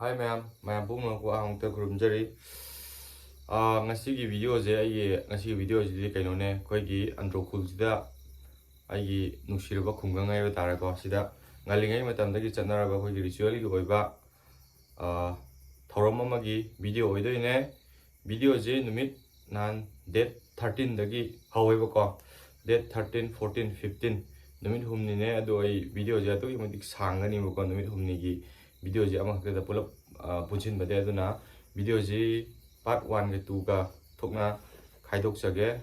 Hi ma'am pung ko ang ta kurumjari ngasi video je ai ngasi video ji kaino ne khoi gi andro khul sida ai nusirba khungang ai tara ko sida ngalingai matam da gi chanara ba khoi gi ritual gi boiba thorom ma gi video oi doi ne video je numit nan date 13 da gi hawai ba ko date 13 14 15 numit humni ne ado ai video je to yimdik sangani ba ko numit humni gi video ji amang da pulap punchin bade aduna video ji part 1 ge 2 ga thokna khaidok chage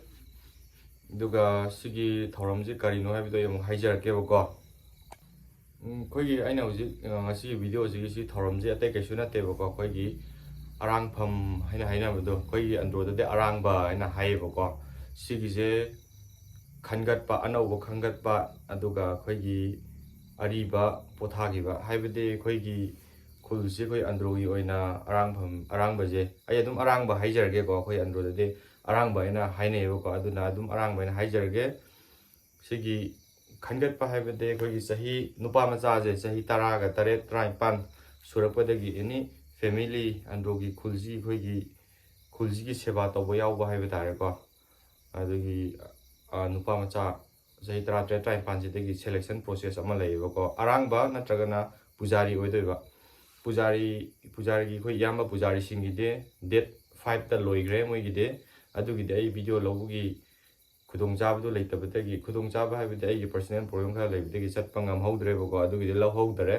duga sigi thorom ji kari no habido yam haijar ke bako khoi gi aina uji ngasi video ji si thorom ji ate ke suna te bako khoi gi arang pham haina bado khoi gi andro de arang ba aina hai bako sigi je khangat pa anau bo khangat pa aduga khoi gi ariba pothagi ba haibede khoi gi khulsi khoi andro gi oina arang ba je ai adum arang ba haijar ge ko khoi andro de arang ba ina haine ko aduna adum arang ba ina haijar ge sigi khangat pa haibede khoi gi sahi nupa macha je sahi tara ga tare trai pan surakpa gi any family andro gi khulsi khoi gi khulsi gi seba to bo yaw ba haibe tare ko adugi nupa macha sahi tara trai pan je de gi selection process ama leiba ko arang ba natragana pujari oidoiba pujari gi khoi yamba pujari singi de date 5 ta loigre moi gi de adugi de ai video lobugi khudong jab do leitabata gi khudong jab haibide ai personal problem kha leibide gi chatpa ngam hodre bo ko adugi de lo hodre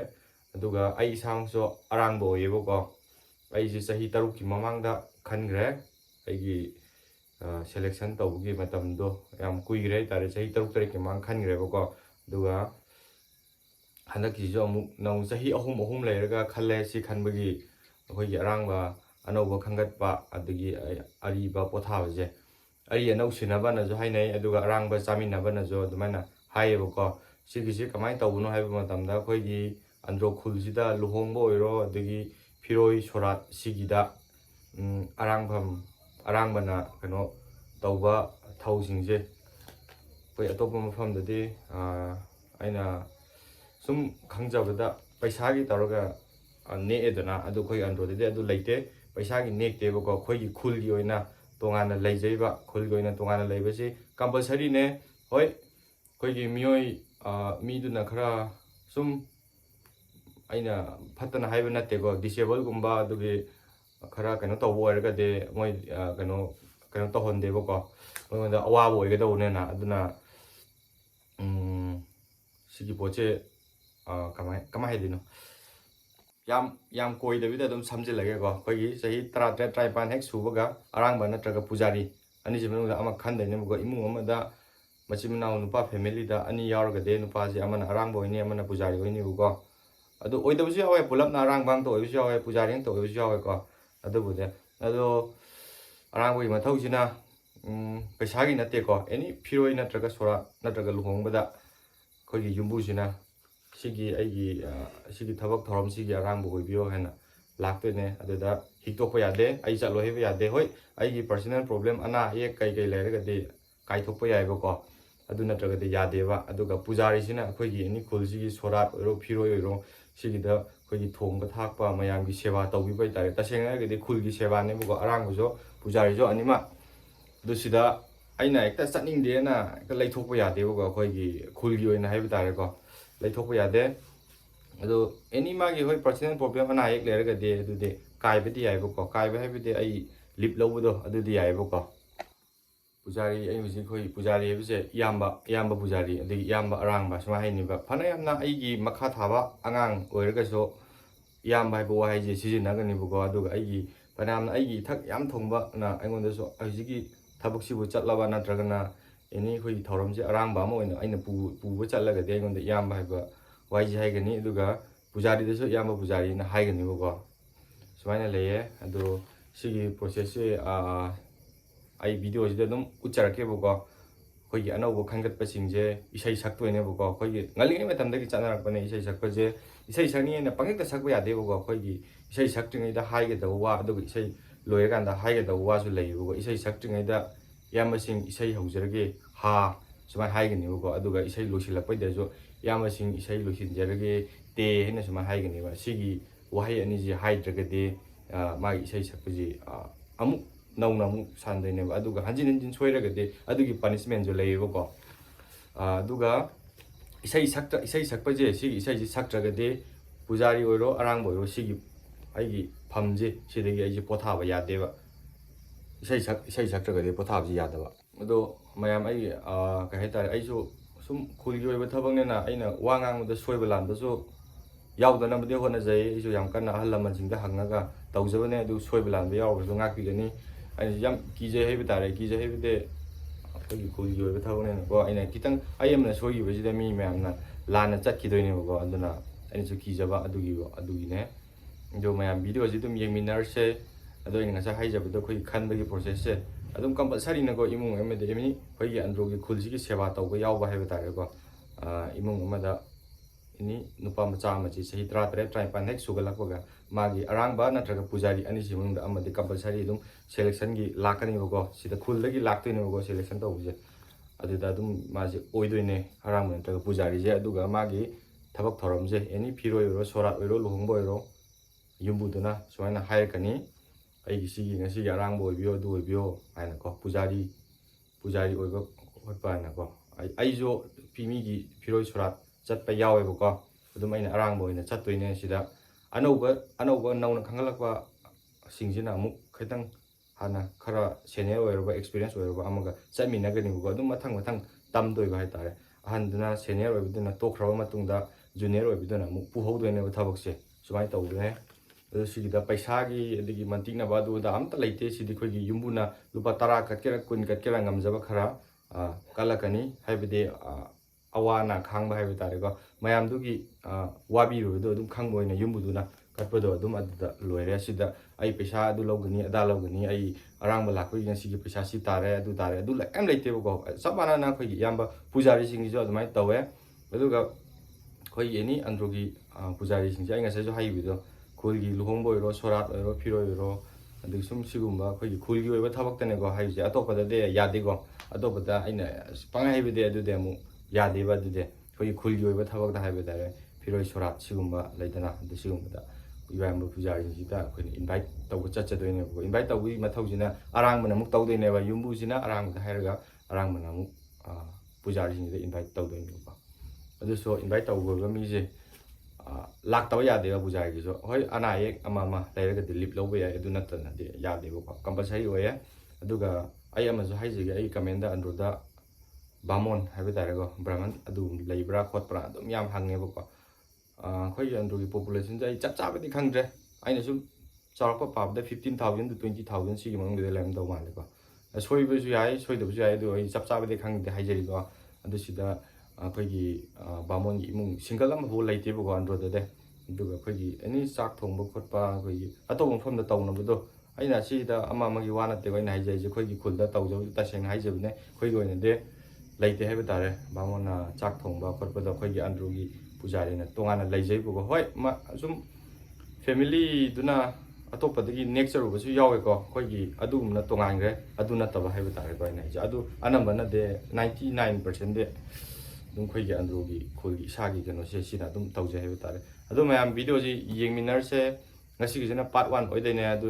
aduga ai sang so arang bo yebo ko ai ji sahi taruk ki mamang da khangre ai gi selection tawgi matam do yam kuigre tare sahi taruk tare ki mang khangre bo ko aduga handak ki jo mu nau sahi ahum leiraga khalle si khanbagi khoi gi arang ba anau ba khangat pa adugi ari ba potha je ari anau sinaba na jo hainai aduga arang ba chamin na ba na jo dumana haye ko sigi si kamai tawuno haiba matam da khoi gi andro khul sida luhong bo oiro adugi phiroi sorat sigi da arang bana kano tawba thau singje khoi atopa mafam da de aina sum khangjabada paisa gi taraga ne edana adu khoi andro de adu leite paisa gi nek te ko khoi gi khul gi oina tongana leijaiba khul gi oina tongana leibasi compulsory ne hoi khoi gi mioi mi duna khara sum aina phatana haiba natte ko disable gumba adugi khara kano tawbo erga de moi kano to honde bo ko moi da awa bo ega do ne na aduna sigi poche kama hedino yam koi da bida dum samjil lage ko khoi gi sahi tra trai pan hek subaga arang ba natraga pujari ani jimnu da ama khan dene go imung ama da machimna nupa family da ani yarga de nupa ji amana arang bo ni amana pujari hoini ko adu oi da buji awe pulap na arang bang to oi buji awe pujari to oi buji awe ko adu bude adu arang bo ma thau sina paisa gi natte ko any phiroi natraga sora natraga luhong bada khoi gi yumbu sina sigi aigi sigi thabak thorom sigi arang bo bio hena lakte ne aduda hiktok pa yade ai chalo hebe yade hoi aigi personal problem ana ye kai leiraga de kai thok pa yaiba ko adu natraga de yade ba aduga pujari sina khoi gi ani khul sigi sorat oro phiroi oro sigi da khoi gi thong ba thak pa mayam gi seba tawbi bai tare tasenga ge de khul gi seba ne bo arang bo jo pujari jo anima du sida aina ekta chatning de na ka leithok pa yade bo khoi gi khul gi oina haiba tare ko leithok yade ado any magi hoi personal problem ana ek leraga de adu de kai bedi ai ko kai ba habi de ai lip lobudo adu de ai ko pujari ai musi khoi pujari hebse yamba pujari adi yamba arang ba sma haini ba phana yamna ai gi makha thaba angang oiraga so yamba hai bo hai je sijin naga ni ko adu ai gi phana yamna ai gi thak yam thongba na aingon da so ai gi thabuk sibu chatlaba na tragana any khoi thorom je arang ba mo aina pu ba chatlaga de aingon da yamba hai ba YG haigani aduga pujari deso yamba pujari na haigani ko sumaina leye adu sigi process e ai video jida dum ucharake bo ko khoi anau bo khangat pa singje isai sakto ne bo ko khoi ngali ne matam da ki chanarak pane isai sakpa je isai sani ne pangek ta sakba yade bo ko khoi isai saktingai da haige da wa adu isai loye kan da haige da wa su lei bo ko isai saktingai da yamba sing isai haujarage ha sumai haigani ko aduga isai losilak pa de jo yama sing isai losin jarage te hena suma haigani ba sigi wahai aniji haidragadi magi isai sakpaji amuk nauna amuk sandaine ba aduga hanjin hanjin soiragadi adugi punishment jo leibako aduga isai sakpaje sigi isai saktragadi pujari oiro arang boiro sigi aigi phamje sidagi aiji pothaba yadeba isai saktragadi pothabji yadaba ado mayam ai ka haitare aisu sum khulgi oiba thabaknena aina wangang soiba landasu yaudana bade honajai aisu yam kana ahal laman singda hangaga tawjabane adu soiba landa yaursu ngakpigani aina yam kije hebe tare kije hebede ꯑꯩꯈꯣꯏꯒꯤ ꯈꯨꯜꯒꯤ ꯑꯣꯏꯕ ꯊꯕꯛꯅꯦꯅꯀꯣ ꯑꯩꯅ ꯈꯤꯇꯪ ꯑꯩ ꯑꯃꯅ ꯁꯣꯏꯈꯤꯕꯁꯤꯗ ꯃꯤ ꯃꯌꯥꯝꯅ ꯂꯥꯟꯅ ꯆꯠꯈꯤꯗꯣꯏꯅꯦꯕꯀꯣ ꯑꯗꯨꯅ ꯑꯩꯅꯁꯨ ꯀꯤꯖꯕ ꯑꯗꯨꯒꯤꯅꯦ ꯑꯗꯣ ꯃꯌꯥꯝ ꯚꯤꯗꯤꯑꯣꯁꯤ ꯑꯗꯨꯝ ꯌꯦꯡꯃꯤꯟꯅꯔꯁꯦ ꯑꯗꯣ ꯑꯩꯅ ꯉꯁꯥꯏ ꯍꯥꯏꯖꯕꯗꯣ ꯑꯩꯈꯣꯏꯒꯤ ꯈꯟꯕꯒꯤ ꯄ꯭ꯔꯣꯁꯦꯁꯁꯦ ꯑꯗꯨꯝ ꯀꯝꯄꯜꯁꯔꯤꯅꯀꯣ ꯏꯃꯨꯡ ꯑꯃꯗ ꯑꯩꯈꯣꯏꯒꯤ ꯑꯟꯗ꯭ꯔꯣꯒꯤ ꯈꯨꯜꯁꯤꯒꯤ ꯁꯦꯕꯥ ꯇꯧꯕ ꯌꯥꯎꯕ ꯍꯥꯏꯕ ꯇꯥꯔꯦꯀꯣ ꯏꯃꯨꯡ ꯑꯃꯗ ꯑꯦꯅꯤ ꯅꯨꯄꯥ ꯃꯆꯥ ꯑꯃꯁꯤ ꯆꯍꯤ 13 15 ꯍꯦꯛ ꯁꯨꯒꯠꯂꯛꯄꯒ ꯃꯥꯒꯤ ꯑꯔꯥꯡꯕ ꯅꯠꯇ꯭ꯔꯒ ꯄꯨꯖꯥꯔꯤ ꯑꯅꯤꯁꯤ ꯃꯅꯨꯡꯗ ꯑꯃꯗꯤ ꯀꯝꯄꯜꯁꯔꯤ ꯑꯗꯨꯝ ꯁꯦꯂꯦꯛꯁꯟꯒꯤ ꯂꯥꯛꯀꯅꯤꯕꯀꯣ ꯁꯤꯗ ꯈꯨꯜꯗꯒꯤ ꯂꯥꯛꯇꯣꯏꯅꯦꯕꯀꯣ ꯁꯦꯂꯦꯛꯁꯟ ꯇꯧꯕꯁꯦ ꯑꯗꯨꯗ ꯑꯗꯨꯝ ꯃꯥꯁꯦ ꯑꯣꯏꯗꯣꯏꯅꯦ ꯑꯔꯥꯡꯕ ꯅꯠꯇ꯭ꯔꯒ ꯄꯨꯖꯥꯔꯤꯁꯦ ꯑꯗꯨꯒ ꯃꯥꯒꯤ ꯊꯕꯛ ꯊꯧꯔꯝꯁꯦ ꯑꯦꯅꯤ ꯐꯤꯔꯣꯏ ꯑꯣꯏꯔꯣ ꯁꯣꯔꯥꯠ ꯑꯣꯏꯔꯣ ꯂꯨꯍꯣꯡꯕ ꯑꯣꯏꯔꯣ ꯌꯨꯝꯕꯨꯗꯨꯅ ꯁꯨꯃꯥꯏꯅ ꯍꯥꯏꯔꯛꯀꯅꯤ ꯑꯩꯒꯤ ꯁꯤꯒꯤ ꯉꯁꯤꯒꯤ ꯑꯔꯥꯡꯕ ꯑꯣꯏꯕꯤꯌꯣ ꯑꯗꯨ ꯑꯣꯏꯕꯤꯌꯣ ꯍꯥꯏꯅꯀꯣ ꯄꯨꯖꯥꯔꯤ ꯑꯣꯏꯕ ꯈꯣꯠꯄ ꯍꯥꯏꯅꯀꯣ ꯑꯩꯁꯨ ꯃꯤꯒꯤ ꯐꯤꯔꯣꯏ ꯁꯣꯔꯥꯠ ꯆꯠꯄ ꯌꯥꯎꯋꯦꯕꯀꯣ ꯑꯗꯨꯝ ꯑꯩꯅ ꯑꯔꯥꯡꯕ ꯑꯣꯏꯅ ꯆꯠꯇꯣꯏꯅꯦ ꯁꯤꯗ ꯑꯅꯧꯕ ꯅꯧꯅ ꯈꯪꯒꯠꯂꯛꯄ ꯁꯤꯡꯁꯤꯅ ꯑꯃꯨꯛ ꯈꯤꯇꯪ ꯍꯥꯟꯅ ꯈꯔ ꯁꯦꯅꯤꯌꯔ ꯑꯣꯏꯔꯕ ꯑꯦꯛꯁꯄꯤꯔꯤꯌꯦꯟꯁ ꯑꯣꯏꯔꯕ ꯑꯃꯒ ꯆꯠꯃꯤꯟꯅꯒꯅꯤꯕꯀꯣ ꯑꯗꯨꯝ ꯃꯊꯪ ꯇꯝꯗꯣꯏꯕ ꯍꯥꯏꯇꯥꯔꯦ ꯑꯍꯟꯗꯨꯅ ꯁꯦꯅꯤꯌꯔ ꯑꯣꯏꯕꯗꯨꯅ ꯇꯣꯛꯈ꯭ꯔꯕ ꯃꯇꯨꯡꯗ ꯖꯨꯅꯤꯌꯔ ꯑꯣꯏꯕꯗꯨꯅ ꯑꯃꯨꯛ ꯄꯨꯍꯧꯗꯣꯏꯅꯦꯕ ꯊꯕꯛꯁꯦ ꯁꯨꯃꯥꯏꯅ ꯇꯧꯗꯣꯏꯅꯦ ꯑꯗꯨ ꯁꯤꯒꯤꯗ ꯄꯩꯁꯥꯒꯤ ꯑꯗꯒꯤ ꯃꯟꯇꯤꯛꯅꯕ ꯑꯗꯨꯗ ꯑꯝꯇ ꯂꯩꯇꯦ ꯁꯤꯗꯤ ꯑꯩꯈꯣꯏꯒꯤ ꯌꯨꯝꯕꯨꯅ ꯂꯨꯄꯥ 10 ꯀꯠꯀꯦꯔꯥ 20 ꯀꯠꯀꯦꯔꯥ ꯉꯝꯖꯕ ꯈꯔ ꯀꯠꯂꯛꯀꯅꯤ ꯍꯥꯏꯕꯗꯤ ꯑꯋꯥ ꯑꯅꯥ ꯈꯥꯡꯕ ꯍꯥꯏꯕ ꯇꯥꯔꯦꯀꯣ ꯃꯌꯥꯝꯗꯨꯒꯤ ꯋꯥꯕꯤꯔꯨꯕꯗꯣ ꯑꯗꯨꯝ ꯈꯪꯕ ꯑꯣꯏꯅ ꯌꯨꯝꯕꯨꯗꯨꯅ ꯀꯠꯄꯗꯣ ꯑꯗꯨꯝ ꯑꯗꯨꯗ ꯂꯣꯏꯔꯦ ꯁꯤꯗ ꯑꯩ ꯄꯩꯁꯥ ꯑꯗꯨ ꯂꯧꯒꯅꯤ ꯑꯗꯥ ꯂꯧꯒꯅꯤ ꯑꯩ ꯑꯔꯥꯡꯕ ꯂꯥꯛꯄꯒꯤ ꯉꯁꯤꯒꯤ ꯄꯩꯁꯥ ꯁꯤ ꯇꯥꯔꯦ ꯑꯗꯨ ꯌꯥꯝ ꯂꯩꯇꯦꯕꯀꯣ ꯆꯞ ꯃꯥꯟꯅꯅ ꯑꯩꯈꯣꯏꯒꯤ ꯏꯌꯥꯝꯕ ꯄꯨꯖꯥꯔꯤꯁꯤꯡꯒꯤꯁꯨ ꯑꯗꯨꯃꯥꯏꯅ ꯇꯧꯋꯦ ꯑꯗꯨꯒ ꯑꯩꯈꯣꯏꯒꯤ ꯑꯦꯅꯤ ꯑꯟꯗ꯭ꯔꯣꯒꯤ ꯄꯨꯖꯥꯔꯤꯁꯤꯡꯁꯦ ꯑꯩ ꯉꯁꯥꯏꯁꯨ ꯍꯥꯏꯈꯤꯕꯗꯣ ꯈꯨꯜꯒꯤ ꯂꯨꯍꯣꯡꯕ ꯑꯣꯏꯔꯣ ꯁꯣꯔꯥꯠ ꯑꯣꯏꯔꯣ ꯐꯤꯔꯣꯏ ꯑꯣꯏꯔꯣ ꯑꯗꯒꯤ ꯁꯨꯝ ꯁꯤꯒꯨꯝꯕ ꯑꯩꯈꯣꯏꯒꯤ ꯈꯨꯜꯒꯤ ꯑꯣꯏꯕ ꯊꯕꯛꯇꯅꯦꯀꯣ ꯍꯥꯏꯔꯤꯁꯦ ꯑꯇꯣꯞꯄꯗꯗꯤ ꯌꯥꯗꯦꯀꯣ ꯑꯇꯣꯞꯄꯗ ꯑꯩꯅ ꯄꯪꯍꯥꯏ ꯍꯥꯏꯕꯗꯤ ꯑꯗꯨꯗꯤ ꯑꯃꯨꯛ ꯌꯥꯗꯦꯕ ꯑꯗꯨꯗꯤ ꯑꯩꯈꯣꯏꯒꯤ ꯈꯨꯜꯒꯤ ꯑꯣꯏꯕ ꯊꯕꯛꯇ ꯍꯥꯏꯕ ꯇꯥꯔꯦ ꯐꯤꯔꯣꯏ ꯁꯣꯔꯥꯠ ꯁꯤꯒꯨꯝꯕ ꯂꯩꯗꯅ ꯑꯗꯨ ꯁꯤꯒꯨꯝꯕꯗ ꯏꯌꯥꯝꯕ ꯄꯨꯖꯥꯔꯤꯁꯤꯡꯁꯤꯗ ꯑꯩꯈꯣꯏꯅ ꯏꯟꯚꯥꯏꯠ ꯇꯧꯕ ꯆꯠꯆꯗꯣꯏꯅꯦꯕꯀꯣ ꯏꯟꯚꯥꯏꯠ ꯇꯧꯕꯒꯤ ꯃꯊꯧꯁꯤꯅ ꯑꯔꯥꯡꯕꯅ ꯑꯃꯨꯛ ꯇꯧꯗꯣꯏꯅꯦꯕ ꯌꯨꯝꯕꯨꯁꯤꯅ ꯑꯔꯥꯡꯕꯗ ꯍꯥꯏꯔꯒ ꯑꯔꯥꯡꯕꯅ ꯑꯃꯨꯛ ꯄꯨꯖꯥꯔꯤꯁꯤꯡꯁꯤꯗ ꯏꯟꯚꯥꯏꯠ ꯇꯧꯗꯣꯏꯅꯦꯕꯀꯣ ꯑꯗꯨꯁꯨ ꯏꯟꯚꯥꯏꯠ ꯇꯧꯈ꯭ꯔꯕ ꯃꯤꯁꯦ ꯂꯥꯛꯇꯕ ꯌꯥꯗꯦꯕ ꯄꯨꯖꯥꯔꯤꯒꯤꯁꯨ ꯍꯣꯏ ꯑꯅꯥ ꯑꯌꯦꯛ ꯑꯃ ꯂꯩꯔꯒꯗꯤ ꯂꯤꯞ ꯂꯧꯕ ꯌꯥꯏ ꯑꯗꯨ ꯅꯠꯇꯅꯗꯤ ꯌꯥꯗꯦꯕꯀꯣ ꯀꯝꯄꯜꯁꯔꯤ ꯑꯣꯏꯌꯦ ꯑꯗꯨꯒ ꯑꯩ ꯑꯃꯁꯨ ꯍꯥꯏꯖꯒꯦ ꯑꯩ ꯀꯃꯦꯟꯗ ꯑꯟꯗ꯭ꯔꯣꯗ ꯕꯥꯃꯣꯟ ꯍꯥꯏꯕ ꯇꯥꯔꯦꯀꯣ ꯕ꯭ꯔꯥꯍꯃꯟ ꯑꯗꯨ ꯂꯩꯕ꯭ꯔꯥ ꯈꯣꯠꯄ꯭ꯔꯥ ꯑꯗꯨꯝ ꯌꯥꯝ ꯍꯪꯉꯦꯕꯀꯣ ꯑꯩꯈꯣꯏꯒꯤ ꯑꯟꯗ꯭ꯔꯣꯒꯤ ꯄꯣꯄꯨꯂꯦꯁꯟꯁꯦ ꯑꯩ ꯆꯞ ꯆꯥꯕꯗꯤ ꯈꯪꯗ꯭ꯔꯦ ꯑꯩꯅ ꯁꯨꯝ ꯆꯥꯎꯔꯛꯄ ꯄꯥꯕꯗ 15,000 to 20,000 ꯁꯤꯒꯤ ꯃꯅꯨꯡꯗ ꯂꯩꯔꯝꯗꯧ ꯃꯥꯜꯂꯦꯀꯣ ꯁꯣꯏꯕꯁꯨ ꯌꯥꯏ ꯁꯣꯏꯗꯕꯁꯨ ꯌꯥꯏ ꯑꯗꯨ ꯑꯩ ꯆꯞ ꯆꯥꯕꯗꯤ ꯈꯪꯗꯦ ꯍꯥꯏꯖꯔꯤꯀꯣ ꯑꯗꯨ ꯁꯤꯗ ꯑꯩꯈꯣꯏꯒꯤ ꯕꯥꯃꯣꯟꯒꯤ ꯏꯃꯨꯡ ꯁꯤꯡꯒꯜ ꯑꯃꯐꯥꯎ ꯂꯩꯇꯦꯕꯀꯣ ꯑꯟꯗ꯭ꯔꯣꯗꯗꯤ ꯑꯗꯨꯒ ꯑꯩꯈꯣꯏꯒꯤ ꯑꯦꯅꯤ ꯆꯥꯛ ꯊꯣꯡꯕ ꯈꯣꯠꯄ ꯑꯩꯈꯣꯏꯒꯤ ꯑꯇꯣꯞꯄ ꯃꯐꯝꯗ ꯇꯧꯅꯕꯗꯣ ꯑꯩꯅ ꯁꯤꯗ ꯑꯃꯒꯤ ꯋꯥ ꯅꯠꯇꯦꯀꯣ ꯑꯩꯅ ꯍꯥꯏꯖꯔꯤꯁꯦ ꯑꯩꯈꯣꯏꯒꯤ ꯈꯨꯜꯗ ꯇꯧꯖꯕ ꯇꯁꯦꯡꯅ ꯍꯥꯏꯖꯕꯅꯦ ꯑꯩꯈꯣꯏꯒꯤ ꯑꯣꯏꯅꯗꯤ ꯂꯩꯇꯦ ꯍꯥꯏꯕ ꯇꯥꯔꯦ ꯕꯥꯃꯣꯟꯅ ꯆꯥꯛ ꯊꯣꯡꯕ ꯈꯣꯠꯄꯗꯣ ꯑꯩꯈꯣꯏꯒꯤ ꯑꯟꯗ꯭ꯔꯣꯒꯤ ꯄꯨꯖꯥꯔꯤꯅ ꯇꯣꯉꯥꯟꯅ ꯂꯩꯖꯩꯕꯀꯣ ꯍꯣꯏ ꯁꯨꯝ ꯐꯦꯃꯤꯂꯤꯗꯨꯅ ꯑꯇꯣꯞꯄꯗꯒꯤ ꯅꯦꯛꯆꯔꯨꯕꯁꯨ ꯌꯥꯎꯋꯦꯀꯣ ꯑꯩꯈꯣꯏꯒꯤ ꯑꯗꯨꯒꯨꯝꯕꯅ ꯇꯣꯉꯥꯟꯈ꯭ꯔꯦ ꯑꯗꯨ ꯅꯠꯇꯕ ꯍꯥꯏꯕ ꯇꯥꯔꯦꯀꯣ ꯑꯩꯅ ꯍꯥꯏꯁꯦ ꯑꯗꯨ ꯑꯅꯝꯕꯅꯗꯤ 99%ꯗꯤ ꯑꯗꯨꯝ ꯑꯩꯈꯣꯏꯒꯤ ꯑꯟꯗ꯭ꯔꯣꯒꯤ ꯈꯨꯜꯒꯤ ꯏꯁꯥꯒꯤ ꯀꯩꯅꯣꯁꯦ ꯁꯤꯅ ꯑꯗꯨꯝ ꯇꯧꯖꯩ ꯍꯥꯏꯕ ꯇꯥꯔꯦ ꯑꯗꯨ ꯃꯌꯥꯝ ꯚꯤꯗꯤꯑꯣꯁꯤ ꯌꯦꯡꯃꯤꯟꯅꯔꯁꯦ ꯉꯁꯤꯒꯤꯁꯤꯅ ꯄꯥꯔꯠ 1 ꯑꯣꯏꯗꯣꯏꯅꯦ ꯑꯗꯨ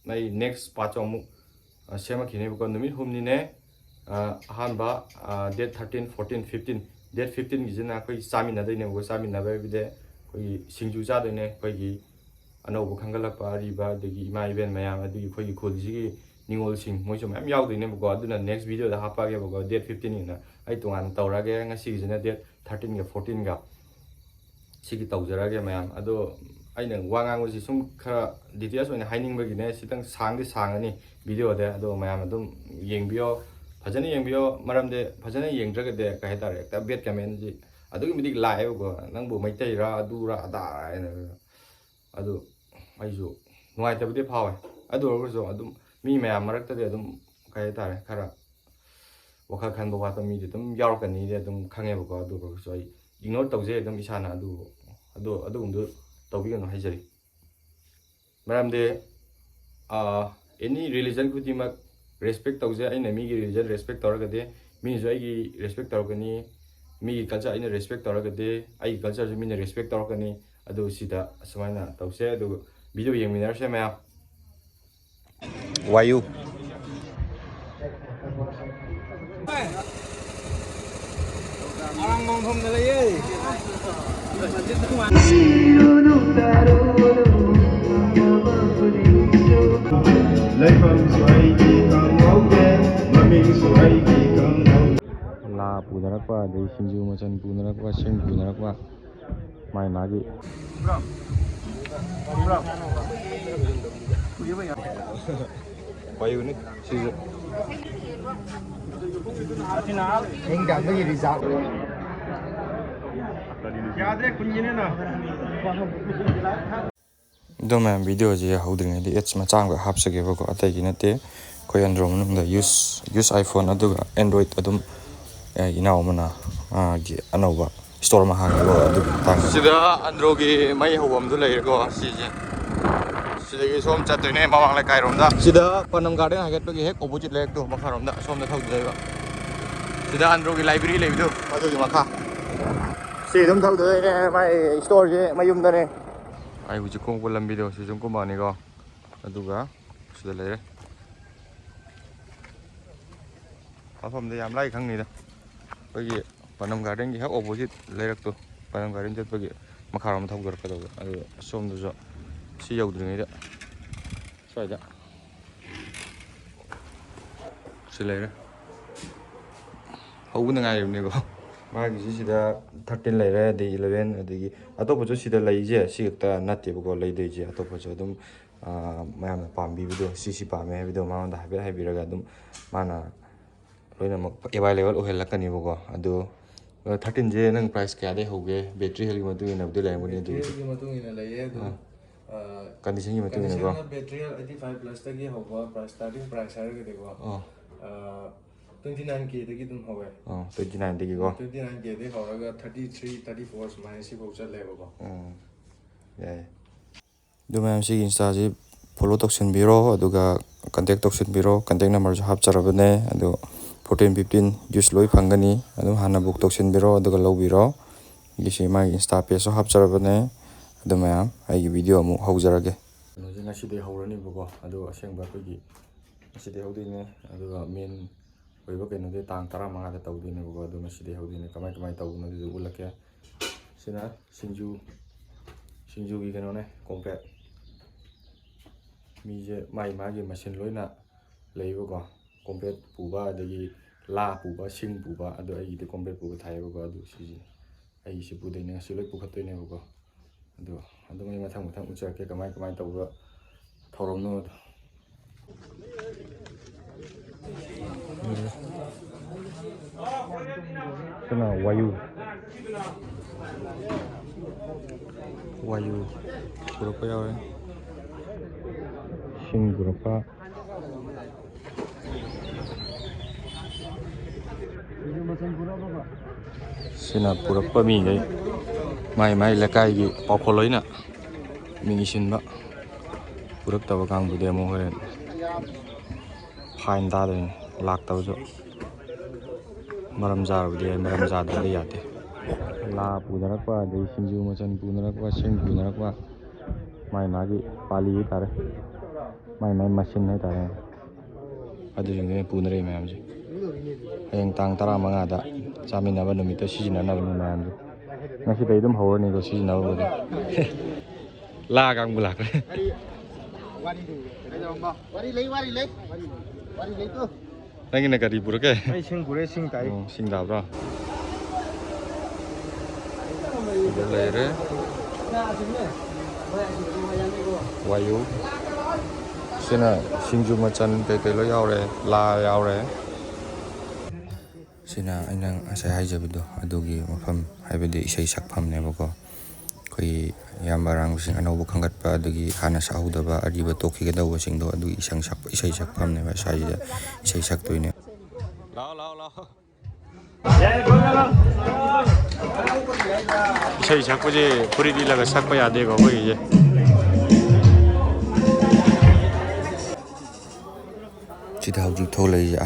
ꯑꯩ ꯅꯦꯛꯁ ꯄꯥꯔꯠꯁꯨ ꯑꯃꯨꯛ ꯁꯦꯝꯃꯛꯈꯤꯅꯦꯕꯀꯣ ꯅꯨꯃꯤꯠ 5ꯅꯤꯅꯦ ꯑꯍꯥꯟꯕ ꯗꯦꯠ 13 14 15 ꯗꯦꯠ 15ꯒꯤꯁꯤꯅ ꯑꯩꯈꯣꯏ ꯆꯥꯃꯤꯟꯅꯗꯣꯏꯅꯦꯕꯀꯣ ꯆꯥꯃꯤꯟꯅꯕ ꯍꯥꯏꯕꯗꯤ ꯑꯩꯈꯣꯏꯒꯤ ꯁꯤꯡꯖꯨ ꯆꯥꯗꯣꯏꯅꯦ ꯑꯩꯈꯣꯏꯒꯤ ꯑꯅꯧꯕ ꯈꯪꯒꯠꯂꯛꯄ ꯑꯔꯤꯕ ꯑꯗꯒꯤ ꯏꯃꯥ ꯏꯕꯦꯟ ꯃꯌꯥꯝ ꯑꯗꯒꯤ ꯑꯩꯈꯣꯏꯒꯤ ꯈꯨꯜꯁꯤꯒꯤ ꯅꯤꯡꯉꯣꯜꯁꯤꯡ ꯃꯣꯏꯁꯨ ꯃꯌꯥꯝ ꯌꯥꯎꯗꯣꯏꯅꯦꯕꯀꯣ ꯑꯗꯨꯅ ꯅꯦꯛꯁ ꯚꯤꯗꯤꯑꯣꯗ ꯍꯥꯞꯄꯛꯑꯒꯦꯕꯀꯣ ꯗꯦꯠ 15ꯒꯤꯅ ꯑꯩ ꯇꯣꯉꯥꯟꯅ ꯇꯧꯔꯛꯑꯒꯦ ꯉꯁꯤꯒꯤꯁꯤꯅ ꯗꯦꯠ 13ꯒ 14ꯒ ꯁꯤꯒꯤ ꯇꯧꯖꯔꯛꯑꯒꯦ ꯃꯌꯥꯝ ꯑꯗꯣ ꯑꯩꯅ ꯋꯥ ꯉꯥꯡꯕꯁꯤ ꯁꯨꯝ ꯈꯔ ꯗꯤꯇꯦꯜꯁ ꯑꯣꯏꯅ ꯍꯥꯏꯅꯤꯡꯕꯒꯤꯅꯦ ꯈꯤꯇꯪ ꯁꯥꯡꯗꯤ ꯁꯥꯡꯉꯅꯤ ꯚꯤꯗꯤꯑꯣꯗ ꯑꯗꯣ ꯃꯌꯥꯝ ꯑꯗꯨꯝ ꯌꯦꯡꯕꯤꯌꯣ ꯐꯖꯅ ꯌꯦꯡꯕꯤꯌꯣ ꯃꯔꯝꯗꯤ ꯐꯖꯅ ꯌꯦꯡꯗ꯭ꯔꯒꯗꯤ ꯀꯩ ꯍꯥꯏꯇꯥꯔꯦ ꯍꯦꯛꯇ ꯕꯦꯠ ꯀꯃꯦꯟꯁꯤ ꯑꯗꯨꯛꯀꯤ ꯃꯇꯤꯛ ꯂꯥꯛꯑꯦꯕꯀꯣ ꯅꯪꯕꯨ ꯃꯩꯇꯩꯔꯥ ꯑꯗꯨꯔꯥ ꯑꯗꯥꯔꯥ ꯍꯥꯏꯅ ꯑꯗꯨ ꯑꯩꯁꯨ ꯅꯨꯡꯉꯥꯏꯇꯕꯗꯤ ꯐꯥꯎꯋꯦ ꯑꯗꯨ ꯑꯣꯏꯔꯒꯁꯨ ꯑꯗꯨꯝ ꯃꯤ ꯃꯌꯥꯝ ꯃꯔꯛꯇꯗꯤ ꯑꯗꯨꯝ ꯀꯩ ꯍꯥꯏꯇꯥꯔꯦ ꯈꯔ ꯋꯥꯈꯜ ꯈꯟꯕ ꯋꯥꯠꯄ ꯃꯤꯗꯤ ꯑꯗꯨꯝ ꯌꯥꯎꯔꯛꯀꯅꯤꯗꯤ ꯑꯗꯨꯝ ꯈꯪꯉꯦꯕꯀꯣ ꯑꯗꯨ ꯑꯣꯏꯔꯒꯁꯨ ꯑꯩ ꯏꯒꯅꯣꯔ ꯇꯧꯖꯩ ꯑꯗꯨꯝ ꯏꯁꯥꯅ ꯑꯗꯨꯒꯨꯝꯕꯗꯨ ꯇꯧꯕꯤꯒꯅꯨ ꯍꯥꯏꯖꯔꯤ ꯃꯔꯝꯗꯤ ꯑꯦꯅꯤ ꯔꯤꯂꯤꯖꯟ ꯈꯨꯗꯤꯡꯃꯛ ꯔꯦꯁꯄꯦꯛ ꯇꯧꯖꯩ ꯑꯩꯅ ꯃꯤꯒꯤ ꯔꯤꯂꯤꯖꯟ ꯔꯦꯁꯄꯦꯛ ꯇꯧꯔꯒꯗꯤ ꯃꯤꯅꯁꯨ ꯑꯩꯒꯤ ꯔꯦꯁꯄꯦꯛ ꯇꯧꯔꯛꯀꯅꯤ ꯃꯤꯒꯤ ꯀꯜꯆꯔ ꯑꯩꯅ ꯔꯦꯁꯄꯦꯛ ꯇꯧꯔꯒꯗꯤ ꯑꯩꯒꯤ ꯀꯜꯆꯔꯁꯨ ꯃꯤꯅ ꯔꯦꯁꯄꯦꯛ ꯇꯧꯔꯛꯀꯅꯤ ꯑꯗꯨ ꯁꯤꯗ ꯑꯁꯨꯃꯥꯏꯅ ꯇꯧꯁꯦ ꯑꯗꯨꯒ ꯚꯤꯗꯤꯑꯣ ꯌꯦꯡꯃꯤꯟꯅꯔꯁꯦ ꯃꯌꯥꯝ ꯋꯥꯌꯨ Orang ngomong na lagi. ꯂꯥ ꯄꯨꯅꯔꯛꯄ ꯑꯗꯩ ꯁꯤꯡꯖꯨ ꯃꯆꯜ ꯄꯨꯅꯔꯛꯄ ꯁꯤꯡ ꯄꯨꯅꯔꯛꯄ ꯃꯥꯒꯤ ꯃꯥꯒꯤ ꯋꯥꯌꯨꯅꯤ ꯁꯤꯁꯨ ꯑꯗꯣ ꯃꯌꯥꯝ ꯚꯤꯗꯤꯑꯣꯁꯦ ꯍꯧꯗ꯭ꯔꯤꯉꯩꯗ ꯑꯦꯠꯁ ꯃꯆꯥ ꯑꯃꯈꯛ ꯍꯥꯞꯆꯒꯦꯕꯀꯣ ꯑꯇꯩꯒꯤ ꯅꯠꯇꯦ ꯑꯩꯈꯣꯏ ꯑꯦꯟꯗ꯭ꯔꯣꯏꯗ ꯃꯅꯨꯡꯗ ꯌꯨꯁ ꯑꯥꯏꯐꯣꯟ ꯑꯗꯨꯒ ꯑꯦꯟꯗ꯭ꯔꯣꯏꯗ ꯑꯗꯨꯝ ꯏꯅꯥꯎ ꯑꯃꯅ ꯃꯥꯒꯤ ꯑꯅꯧꯕ ꯏꯁꯇꯣꯔ ꯑꯃ ꯍꯥꯡꯉꯦꯀꯣ ꯑꯗꯨꯒꯤ ꯃꯇꯥꯡꯗ ꯁꯤꯗ ꯑꯟꯗ꯭ꯔꯣꯒꯤ ꯃꯩ ꯍꯧꯐꯝꯗꯨ ꯂꯩꯔꯦꯀꯣ ꯁꯤꯁꯦ ꯁꯤꯗꯒꯤ ꯁꯣꯝ ꯆꯠꯇꯣꯏꯅꯦ ꯃꯃꯥꯡ ꯂꯩꯀꯥꯏꯔꯣꯝꯗ ꯁꯤꯗ ꯄꯥꯟꯅꯝ ꯒꯥꯔꯗꯦꯟ ꯍꯥꯏꯒꯠꯄꯒꯤ ꯍꯦꯛ ꯑꯣꯄꯣꯖꯤꯠ ꯂꯩꯔꯛꯇꯣ ꯃꯈꯥꯔꯣꯝꯗ ꯁꯣꯝꯗ ꯊꯧꯗꯣꯏꯕ ꯁꯤꯗ ꯑꯟꯗ꯭ꯔꯣꯒꯤ ꯂꯥꯏꯕ꯭ꯔꯦꯔꯤ ꯂꯩꯕꯗꯣ ꯑꯗꯨꯒꯤ ꯃꯈꯥ ꯁꯤ ꯑꯗꯨꯝ ꯊꯧꯗꯣꯏꯅꯦ ꯃꯥꯏ ꯏꯁꯇꯣꯔꯁꯦ ꯃꯌꯨꯝꯗꯅꯦ ꯑꯩ ꯍꯧꯖꯤꯛ ꯀꯨꯝꯃꯛꯄ ꯂꯝꯕꯤꯗꯣ ꯁꯤ ꯁꯨꯝ ꯀꯨꯝꯃꯛꯑꯅꯤꯀꯣ ꯑꯗꯨꯒ ꯁꯤꯗ ꯂꯩꯔꯦ ꯃꯐꯝꯗ ꯌꯥꯝ ꯂꯥꯏ ꯈꯪꯅꯤꯗ ꯑꯩꯈꯣꯏꯒꯤ ꯄꯥꯟꯅꯝ ꯒꯥꯔꯗꯦꯟꯒꯤ ꯍꯦꯛ ꯑꯣꯄꯣꯖꯤꯠ ꯂꯩꯔꯛꯇꯣ ꯄꯥꯟꯅꯝ ꯒꯥꯔꯗꯦꯟ ꯆꯠꯄꯒꯤ ꯃꯈꯥꯔꯣꯝ ꯊꯧꯗꯔꯛꯀꯗꯧꯕ ꯑꯗꯨ ꯁꯣꯝꯗꯁꯨ ꯁꯤ ꯌꯧꯗ꯭ꯔꯤꯉꯩꯗ ꯁ꯭ꯋꯥꯏꯗ ꯁꯤ ꯂꯩꯔꯦ ꯍꯧꯕꯗ ꯉꯥꯏꯔꯤꯕꯅꯦꯀꯣ ꯃꯥꯒꯤꯁꯤ ꯁꯤꯗ 13 ꯂꯩꯔꯦ ꯑꯗꯩ 11 ꯑꯗꯒꯤ ꯑꯇꯣꯞꯄꯁꯨ ꯁꯤꯗ ꯂꯩꯁꯦ ꯁꯤ ꯈꯛꯇ ꯅꯠꯇꯦꯕꯀꯣ ꯂꯩꯗꯣꯏꯁꯦ ꯑꯇꯣꯞꯄꯁꯨ ꯑꯗꯨꯝ ꯃꯌꯥꯝꯅ ꯄꯥꯝꯕꯤꯕꯗꯣ ꯁꯤ ꯄꯥꯝꯃꯦ ꯍꯥꯏꯕꯗꯣ ꯃꯉꯣꯟꯗ ꯍꯥꯏꯐꯦꯠ ꯍꯥꯏꯕꯤꯔꯒ ꯑꯗꯨꯝ ꯃꯥꯅ ꯂꯣꯏꯅꯃꯛ ꯑꯦꯕꯥꯏꯂꯦꯕꯜ ꯑꯣꯏꯍꯜꯂꯛꯀꯅꯦꯕꯀꯣ ꯑꯗꯣ 13ꯁꯦ ꯅꯪ ꯄ꯭ꯔꯥꯏꯁ ꯀꯌꯥꯗꯩ ꯍꯧꯒꯦ ꯕꯦꯇ꯭ꯔꯤ ꯍꯦꯜꯒꯤ ꯃꯇꯨꯡ ꯏꯟꯅꯕꯨꯗꯤ ꯂꯩꯔꯝꯒꯅꯤ ꯑꯗꯨꯒꯤ ꯕꯦꯇ꯭ꯔꯤ ꯍꯦꯜꯒꯤ ꯃꯇꯨꯡ ꯏꯟꯅ ꯂꯩꯌꯦ ꯑꯗꯨꯝ ꯀꯟꯗꯤꯁꯟꯒꯤ ꯃꯇꯨꯡ ꯏꯟꯅꯀꯣ ꯀꯟꯗꯤꯁꯟꯅ ꯕꯦꯇ꯭ꯔꯤ ꯍꯦꯜ 85 ꯄ꯭ꯂꯁꯇꯒꯤ ꯍꯧꯕ ꯄ꯭ꯔꯥꯏꯁ ꯁ꯭ꯇꯥꯔꯇꯤꯡ ꯄ꯭ꯔꯥꯏꯁ ꯍꯥꯏꯔꯒꯗꯤꯀꯣ 29K ꯗꯒꯤ ꯑꯗꯨꯝ ꯍꯧꯋꯦ 29ꯗꯒꯤꯀꯣ 29K ꯗꯒꯤ ꯍꯧꯔꯒ 33 34 ꯁꯨꯃꯥꯏꯅ ꯁꯤꯐꯥꯎ ꯆꯠꯂꯦꯕꯀꯣ ꯌꯥꯏ ꯑꯗꯨ ꯃꯌꯥꯝ ꯁꯤꯒꯤ ꯏꯟꯁꯇꯥꯁꯤ ꯐꯣꯂꯣ ꯇꯧꯁꯤꯟꯕꯤꯔꯣ ꯑꯗꯨꯒ ꯀꯟꯇꯦꯛ ꯇꯧꯁꯤꯟꯕꯤꯔꯣ ꯀꯟꯇꯦꯛ ꯅꯝꯕꯔꯁꯨ ꯍꯥꯞꯆꯔꯕꯅꯦ ꯑꯗꯣ 14 15 ꯌꯨꯁ ꯂꯣꯏ ꯐꯪꯒꯅꯤ ꯑꯗꯨꯝ ꯍꯥꯟꯅ ꯕꯨꯛ ꯇꯧꯁꯤꯟꯕꯤꯔꯣ ꯑꯗꯨꯒ ꯂꯧꯕꯤꯔꯣ ꯁꯤ ꯃꯥꯒꯤ ꯏꯟꯁꯇꯥ ꯄꯦꯖꯁꯨ ꯍꯥꯞꯆꯔꯕꯅꯦ ꯑꯗꯨ ꯃꯌꯥꯝ ꯑꯩꯒꯤ ꯚꯤꯗꯤꯑꯣ ꯑꯃꯨꯛ ꯍꯧꯖꯔꯒꯦ ꯀꯩꯅꯣꯁꯦ ꯉꯁꯤꯗꯩ ꯍꯧꯔꯅꯤꯕꯀꯣ ꯑꯗꯣ ꯑꯁꯦꯡꯕ ꯑꯩꯈꯣꯏꯒꯤ ꯉꯁꯤꯗꯩ ꯍꯧꯗꯣꯏꯅꯦ ꯑꯗꯨꯒ ꯃꯦꯟ ꯑꯣꯏꯕ ꯀꯩꯅꯣꯗꯤ ꯇꯥꯡ 15ꯗ ꯇꯧꯗꯣꯏꯅꯦꯕꯀꯣ ꯑꯗꯣ ꯉꯁꯤꯗꯩ ꯍꯧꯗꯣꯏꯅꯦ ꯀꯃꯥꯏ ꯇꯧꯕꯅꯣ ꯑꯗꯨꯁꯨ ꯎꯠꯂꯛꯀꯦ ꯁꯤꯅ ꯁꯤꯡꯖꯨꯒꯤ ꯀꯩꯅꯣꯅꯦ ꯀꯣꯝꯄ꯭ꯔꯦꯠ ꯃꯤꯁꯦ ꯃꯥꯒꯤ ꯃꯁꯤꯟ ꯂꯣꯏꯅ ꯂꯩꯕꯀꯣ ꯀꯣꯝꯄ꯭ꯔꯦꯠ ꯄꯨꯕ ꯑꯗꯒꯤ ꯂꯥ ꯄꯨꯕ ꯁꯤꯡ ꯄꯨꯕ ꯑꯗꯣ ꯑꯩꯒꯤꯗꯤ ꯀꯣꯝꯄ꯭ꯔꯦꯠ ꯄꯨꯕ ꯊꯥꯏꯌꯦꯕꯀꯣ ꯑꯗꯨ ꯁꯤꯁꯦ ꯑꯩꯒꯤꯁꯤ ꯄꯨꯗꯣꯏꯅꯦ ꯉꯁꯤ ꯂꯣꯏ ꯄꯨꯈꯠꯇꯣꯏꯅꯦꯕꯀꯣ ꯑꯗꯣ ꯑꯗꯨꯝ ꯑꯩ ꯃꯊꯪ ꯎꯠꯆꯔꯛꯀꯦ ꯀꯃꯥꯏ ꯇꯧꯕ ꯊꯧꯔꯝꯅꯣꯗꯣ ꯁꯤꯅ ꯋꯥꯌꯨ ꯄꯨꯔꯛꯄ ꯌꯥꯎꯔꯦ ꯁꯤꯡ ꯄꯨꯔꯛꯄ ꯁꯤꯅ ꯄꯨꯔꯛꯄ ꯃꯤꯈꯩ ꯃꯥꯏ ꯂꯩꯀꯥꯏꯒꯤ ꯄꯥꯎꯈꯣꯜꯂꯣꯏꯅ ꯃꯤꯡ ꯏꯁꯤꯟꯕ ꯄꯨꯔꯛꯇꯕ ꯀꯥꯡꯕꯨꯗꯤ ꯑꯃꯨꯛ ꯍꯣꯔꯦꯟ ꯐꯥꯏꯟ ꯇꯥꯗꯣꯏꯅꯤ ꯂꯥꯛꯇꯕꯁꯨ ꯃꯔꯝ ꯆꯥꯔꯕꯗꯤ ꯌꯥꯏ ꯃꯔꯝ ꯆꯥꯗ꯭ꯔꯗꯤ ꯌꯥꯗꯦ ꯂꯥ ꯄꯨꯅꯔꯛꯄ ꯑꯗꯩ ꯁꯤꯡꯖꯨ ꯃꯆꯜ ꯄꯨꯅꯔꯛꯄ ꯁꯤꯡ ꯄꯨꯅꯔꯛꯄ ꯃꯥꯒꯤ ꯄꯥꯂꯤ ꯍꯥꯏꯇꯥꯔꯦ ꯃꯥꯏ ꯃꯁꯤꯟ ꯍꯥꯏꯇꯥꯔꯦ ꯑꯗꯨꯁꯤꯡꯗꯨꯅ ꯄꯨꯅꯔꯛꯏ ꯃꯌꯥꯝꯁꯦ ꯍꯌꯦꯡ ꯇꯥꯡ 15ꯗ ꯆꯥꯃꯤꯟꯅꯕ ꯅꯨꯃꯤꯠꯇ ꯁꯤꯖꯤꯟꯅꯅꯕꯅꯤ ꯃꯌꯥꯝꯁꯦ ꯉꯁꯤꯗꯩ ꯑꯗꯨꯝ ꯍꯧꯔꯅꯤꯀꯣ ꯁꯤꯖꯤꯟꯅꯕꯕꯨꯗꯤ ꯂꯥꯛꯒꯕꯨ ꯂꯥꯛꯈ꯭ꯔꯦ ꯅꯪꯒꯤꯅ ꯀꯔꯤ ꯄꯨꯔꯛꯀꯦ ꯑꯩ ꯁꯤꯡ ꯄꯨꯔꯦ ꯁꯤꯡ ꯇꯥꯏ ꯁꯤꯡ ꯇꯥꯕ꯭ꯔꯣ ꯁꯤꯗ ꯂꯩꯔꯦ ꯋꯥꯌꯨ ꯁꯤꯅ ꯁꯤꯡꯖꯨ ꯃꯆꯜ ꯀꯩꯀꯩ ꯂꯣꯏ ꯌꯥꯎꯔꯦ ꯂꯥ ꯌꯥꯎꯔꯦ ꯁꯤꯅ ꯑꯩꯅ ꯉꯁꯥꯏ ꯍꯥꯏꯖꯕꯗꯣ ꯑꯗꯨꯒꯤ ꯃꯐꯝ ꯍꯥꯏꯕꯗꯤ ꯏꯁꯩ ꯁꯛꯐꯝꯅꯦꯕꯀꯣ ꯑꯩꯈꯣꯏꯒꯤ ꯏꯌꯥꯝꯕ ꯑꯔꯥꯡꯕꯁꯤꯡ ꯑꯅꯧꯕ ꯈꯟꯒꯠꯄ ꯑꯗꯒꯤ ꯍꯥꯟꯅ ꯁꯛꯍꯧꯗꯕ ꯑꯔꯤꯕ ꯇꯣꯛꯈꯤꯒꯗꯧꯕꯁꯤꯡꯗꯣ ꯑꯗꯨꯒꯤ ꯏꯁꯩ ꯁꯛꯐꯝꯅꯦꯕ ꯁ꯭ꯋꯥꯏꯁꯤꯗ ꯏꯁꯩ ꯁꯛꯇꯣꯏꯅꯦ ꯂꯥꯛꯑꯣ ꯏꯁꯩ ꯁꯛꯄꯁꯦ ꯐꯨꯔꯤꯠ ꯂꯤꯠꯂꯒ ꯁꯛꯄ ꯌꯥꯗꯦꯀꯣ ꯑꯩꯈꯣꯏꯒꯤꯁꯦ ꯁꯤꯗ ꯍꯧꯖꯤꯛ ꯊꯣꯛꯂꯛꯏꯁꯦ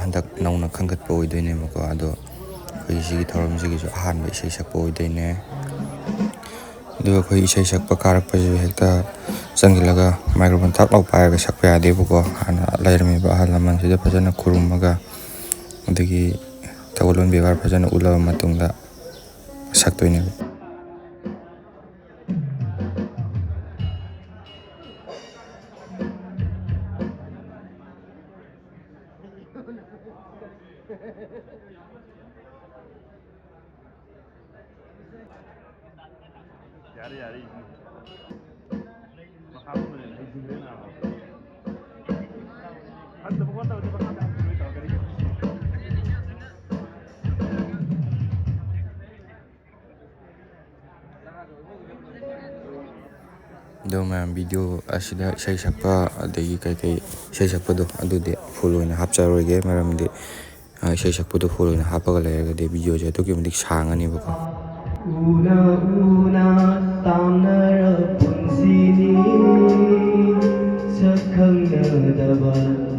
ꯍꯟꯗꯛ ꯅꯧꯅ ꯈꯟꯒꯠꯄ ꯑꯣꯏꯗꯣꯏꯅꯦꯕꯀோ ꯑꯗꯣ ꯑꯩꯈꯣꯏꯒꯤ ꯁꯤꯒꯤ ꯊꯧꯔꯝꯁꯤꯒꯤꯁꯨ ꯑꯍꯥꯟꯕ ꯏꯁꯩ ꯁꯛꯄ ꯑꯣꯏꯗꯣꯏꯅꯦ ꯑꯗꯨꯒ ꯑꯩꯈꯣꯏ ꯏꯁꯩ ꯁꯛꯄ ꯀꯥꯔꯛꯄꯁꯨ ꯍꯦꯛꯇ ꯆꯪꯁꯤꯜꯂꯒ ꯃꯥꯏꯀ꯭ꯔꯣꯐꯣꯟ ꯊꯥꯛ ꯂꯥꯎ ꯄꯥꯏꯔꯒ ꯁꯛꯄ ꯌꯥꯗꯦꯕꯀꯣ ꯍꯥꯟꯅ ꯂꯩꯔꯝꯃꯤꯕ ꯑꯍꯜ ꯂꯃꯟꯁꯤꯗ ꯐꯖꯅ ꯈꯨꯔꯨꯝꯃꯒ ꯑꯗꯒꯤ ꯊꯧꯒꯜꯂꯣꯟ ꯕꯦꯕꯥꯔ ꯐꯖꯅ ꯎꯠꯂꯕ ꯃꯇꯨꯡꯗ ꯁꯛꯇꯣꯏꯅꯦꯕ. ꯑꯗꯨ ꯃꯌꯥꯝ ꯚꯤꯗꯤꯑꯣ ꯑꯁꯤꯗ ꯏꯁꯩ ꯁꯛꯄ ꯑꯗꯒꯤ ꯀꯩꯀꯩ ꯏꯁꯩ ꯁꯛꯄꯗꯣ ꯑꯗꯨꯗꯤ ꯐꯨꯜ ꯑꯣꯏꯅ ꯍꯥꯞꯆꯔꯣꯏꯒꯦ, ꯃꯔꯝꯗꯤ ꯏꯁꯩ ꯁꯛꯄꯗꯣ ꯐꯨꯜ ꯑꯣꯏꯅ ꯍꯥꯞꯄꯒ ꯂꯩꯔꯒꯗꯤ ꯚꯤꯗꯤꯑꯣꯁꯦ ꯑꯗꯨꯛꯀꯤ ꯃꯇꯤꯛ ꯁꯥꯡꯉꯅꯦꯕꯀꯣ. ꯎꯅ ꯎꯅ ꯇꯥꯝꯅꯔ ꯄꯨꯟꯁꯤꯅꯤ, ꯁꯛꯈꯪꯅꯗꯕ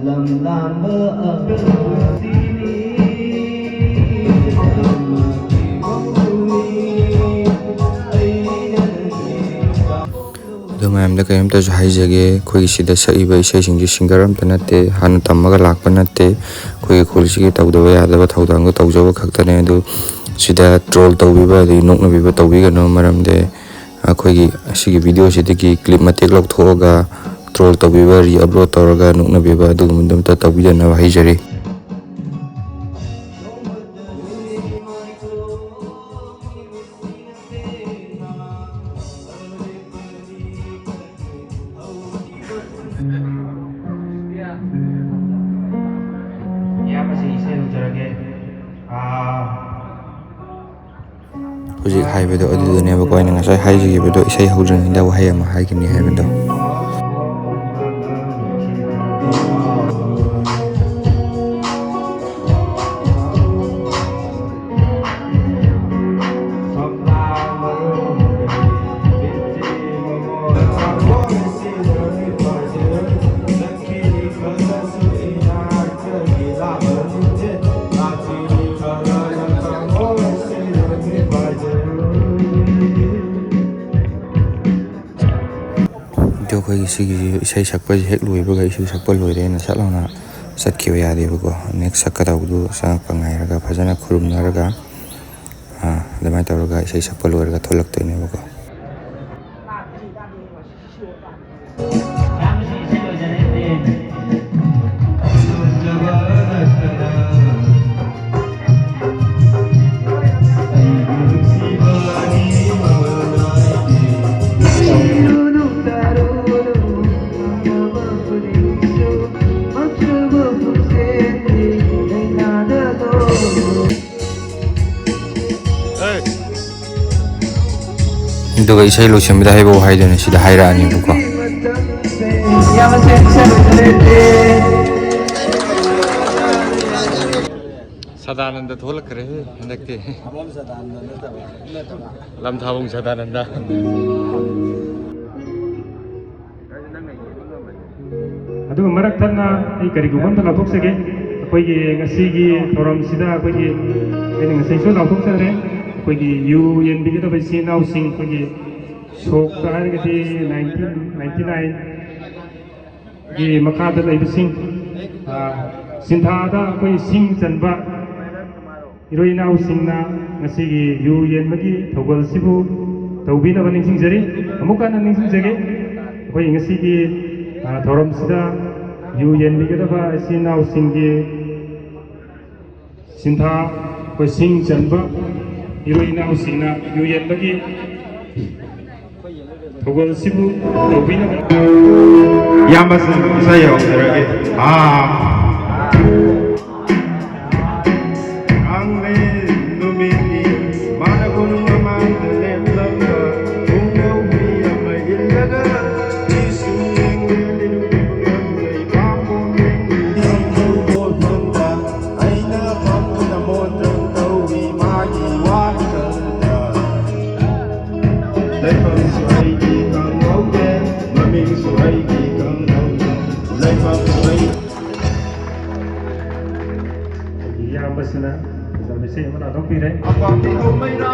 ꯂꯝ ꯂꯥꯟꯕ ꯄꯨꯟꯁꯤꯅꯤ, ꯙꯔꯃꯒꯤ ꯋꯥꯡꯈꯨꯅꯤ ꯑꯩꯅ ꯑꯗꯨ ꯃꯌꯥꯝꯗ ꯀꯔꯤꯝꯇꯁꯨ ꯍꯥꯏꯖꯒꯦ, ꯑꯩꯈꯣꯏꯒꯤ ꯁꯤꯗ ꯁꯛꯏꯕ ꯏꯁꯩꯁꯤꯡꯁꯤ ꯁꯤꯡꯒꯔ ꯑꯝꯇ ꯅꯠꯇꯦ, ꯍꯥꯟꯅ ꯇꯝꯃꯒ ꯂꯥꯛꯄ ꯅꯠꯇꯦ, ꯑꯩꯈꯣꯏꯒꯤ ꯈꯨꯜꯁꯤꯒꯤ ꯇꯧꯗꯕ ꯌꯥꯗꯕ ꯊꯧꯗꯥꯡꯗꯣ ꯇꯧꯖꯕ ꯈꯛꯇꯅꯦ. ꯑꯗꯨ ꯁꯤꯗ ꯇ꯭ꯔꯣꯜ ꯇꯧꯕꯤꯕ ꯑꯗꯒꯤ ꯅꯣꯛꯅꯕꯤꯕ ꯇꯧꯕꯤꯒꯅꯨ, ꯃꯔꯝꯗꯤ ꯑꯩꯈꯣꯏꯒꯤ ꯑꯁꯤꯒꯤ ꯚꯤꯗꯤꯑꯣꯁꯤꯗꯒꯤ ꯀ꯭ꯂꯤꯞ ꯃꯇꯦꯛ ꯂꯧꯊꯣꯛꯑꯒ ꯇ꯭ꯔꯣꯜ ꯇꯧꯕꯤꯕ, ꯔꯤꯑꯞꯂꯣꯗ ꯇꯧꯔꯒ ꯅꯣꯛꯅꯕꯤꯕ ꯑꯗꯨꯒꯨꯝꯕꯗꯣ ꯑꯝꯇ ꯇꯧꯕꯤꯗꯅꯕ ꯍꯥꯏꯖꯔꯤ. ꯍꯧꯖꯤꯛ ꯍꯥꯏꯕꯗꯣ ꯑꯗꯨꯗꯅꯦꯕꯀꯣ ꯑꯩꯅ ꯉꯁꯥꯏ ꯍꯥꯏꯖꯈꯤꯕꯗꯣ, ꯏꯁꯩ ꯍꯧꯗ꯭ꯔꯤꯉꯩꯗ ꯋꯥꯍꯩ ꯑꯃ ꯍꯥꯏꯒꯅꯤ ꯍꯥꯏꯕꯗꯣ. ꯑꯩꯈꯣꯏꯒꯤ ꯁꯤꯒꯤ ꯏꯁꯩ ꯁꯛꯄꯁꯤ ꯍꯦꯛ ꯂꯣꯏꯕꯒ ꯏꯁꯩ ꯁꯛꯄ ꯂꯣꯏꯔꯦꯅ ꯁꯠ ꯂꯥꯎꯅ ꯆꯠꯈꯤꯕ ꯌꯥꯗꯦꯕꯀꯣ. ꯅꯦꯛꯁ ꯁꯛꯀꯗꯧꯕꯗꯨ ꯆꯪꯉꯛꯄ ꯉꯥꯏꯔꯒ ꯐꯖꯅ ꯈꯨꯔꯨꯝꯅꯔꯒ ꯑꯗꯨꯃꯥꯏꯅ ꯇꯧꯔꯒ ꯏꯁꯩ ꯁꯛꯄ ꯂꯣꯏꯔꯒ ꯊꯣꯛꯂꯛꯇꯣꯏꯅꯦꯕꯀꯣ. ꯑꯗꯨꯒ ꯏꯁꯩ ꯂꯣꯏꯁꯤꯟꯕꯗ ꯍꯩꯕꯧ ꯍꯥꯏꯗꯨꯅ ꯁꯤꯗ ꯍꯥꯏꯔꯛꯑꯅꯦꯕꯀꯣ. ꯁꯗꯥꯅꯟꯗ ꯊꯣꯛꯂꯛꯈ꯭ꯔꯦ ꯍꯟꯗꯛꯇꯤ. ꯂꯝꯊꯥꯕꯣꯡ ꯁꯗꯥꯅꯟꯗ. ꯑꯗꯨꯒ ꯃꯔꯛ ꯊꯠꯅ ꯑꯩ ꯀꯔꯤꯒꯨꯝꯕ ꯑꯝꯇ ꯂꯥꯎꯊꯣꯛꯆꯒꯦ. ꯑꯩꯈꯣꯏꯒꯤ ꯉꯁꯤꯒꯤ ꯊꯧꯔꯝꯁꯤꯗ ꯑꯩꯅ ꯉꯁꯤꯁꯨ ꯂꯥꯎꯊꯣꯛꯆꯔꯦ. ꯑꯩꯈꯣꯏꯒꯤ ꯌꯨ ꯌꯦꯟꯕꯤꯒꯗꯕ ꯏꯆꯤꯜ ꯏꯅꯥꯎꯁꯤꯡ, ꯑꯩꯈꯣꯏꯒꯤ ꯁꯣꯛꯇ ꯍꯥꯏꯔꯒꯗꯤ 1999ꯒꯤ ꯃꯈꯥꯗ ꯂꯩꯕꯁꯤꯡ, ꯁꯤꯟꯊꯥꯗ ꯑꯩꯈꯣꯏ ꯁꯤꯡ ꯆꯟꯕ ꯏꯔꯣꯏ ꯏꯅꯥꯎꯁꯤꯡꯅ ꯉꯁꯤꯒꯤ ꯌꯨ ꯌꯦꯟꯕꯒꯤ ꯊꯧꯒꯜꯁꯤꯕꯨ ꯇꯧꯕꯤꯅꯕ ꯅꯤꯡꯁꯤꯡꯖꯔꯤ. ꯑꯃꯨꯛ ꯍꯟꯅ ꯅꯤꯡꯁꯤꯡꯖꯒꯦ, ꯑꯩꯈꯣই ꯉꯁꯤꯒꯤ ꯊꯧꯔꯝꯁꯤꯗ ꯌꯨ ꯌꯦꯟꯕꯤꯒꯗꯕ ꯏꯆꯤꯜ ꯏꯅꯥꯎꯁꯤꯡꯒꯤ ꯁꯤꯟꯊꯥ, ꯑꯩꯈꯣꯏ ꯁꯤꯡ ꯆꯟꯕ ꯏꯔꯣꯏ ꯏꯅꯥꯎꯁꯤꯡꯅ ꯌꯨ ꯌꯦꯟꯕꯒꯤ ꯊꯧꯒꯜꯁꯤꯕꯨ ꯇꯧꯕꯤꯅꯕ. ꯏꯌꯥꯝꯕꯁꯤꯡ ꯏꯁꯩ ꯍꯧꯖꯔꯒꯦ. ꯏꯌꯥꯝꯕꯁꯤꯅ ꯐꯖꯕ ꯏꯁꯩ ꯑꯃ ꯂꯥꯎꯊꯣꯛꯄꯤꯔꯦ. ꯑꯄꯥꯝꯕꯤ ꯍꯧꯃꯩꯔꯥ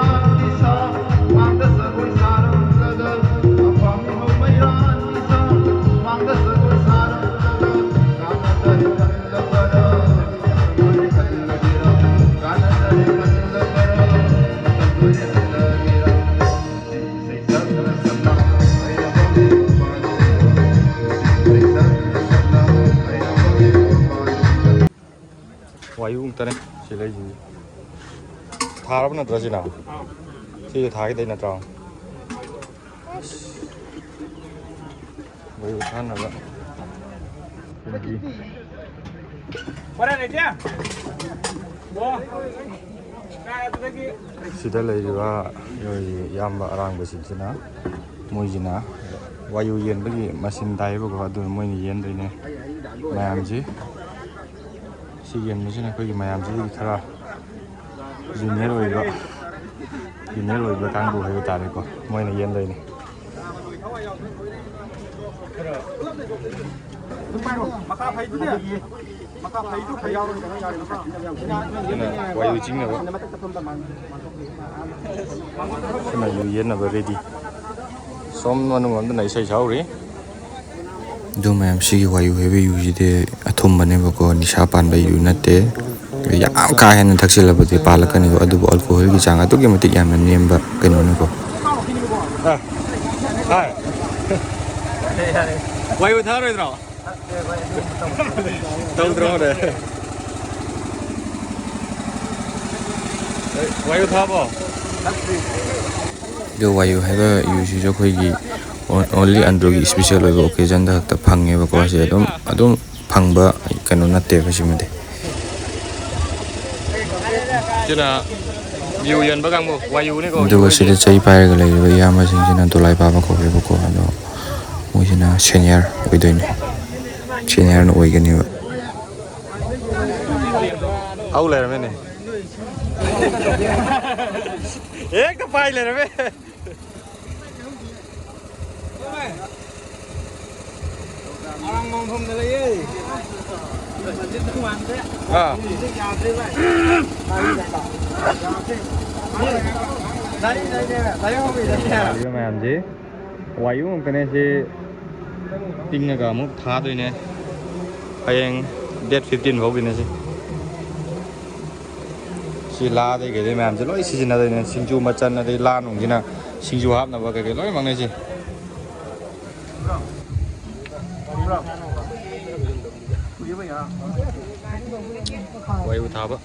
ꯏꯁꯥ ꯃꯥꯡꯗ ꯖꯒꯣꯏ ꯁꯥꯔꯝ 와유 웅따네 실레지 다라분 어떠시나 시 다게 되나 저 와유 타나가 여기 sida leiriba yoi yamba arang basina moijina wayu yen bagi machine dai ba ko adu moini yen doine mayam ji si yen machine ko gi mayam ji khara junior oiba kang bu hebe tare ko moini yen doine wayu jing na ba sina yu yen na ba ready som manu ngam na isai chauri du mayam si gi wayu hebe yu ji de athum bane ba ko nisha pan ba yu na te ya ka hen thaksil ba de palakani ko adu alcohol gi changa to gi matik yam nem ba keno ne ko hai wayu tha rồi đó đâu đâu đấy wayu tha bo do wayu haiba use jo khoi gi only andro gi special over occasion da ta phange ba ko se adum phangba kanu na te ba simade chuna view yan ba gang mo wayu ni ko do se de chai pai ga lai ba ya ma sing jina dolai ba ba ko be ko ano mo jina senior oidoine senior no oigani ba au le ra me ne ek ta pai le ra me Arang mong thum đây ấy. 이거 말이지. 와이용 그네시 띵나가 뭐 다도이네. 하행 date 15 거기네시. 시라데 게데 말이지. 로이 시즌나데 싱주 마찬나데 라농기나 싱주 합나 바게 로이 막네시. 와이우 타봐.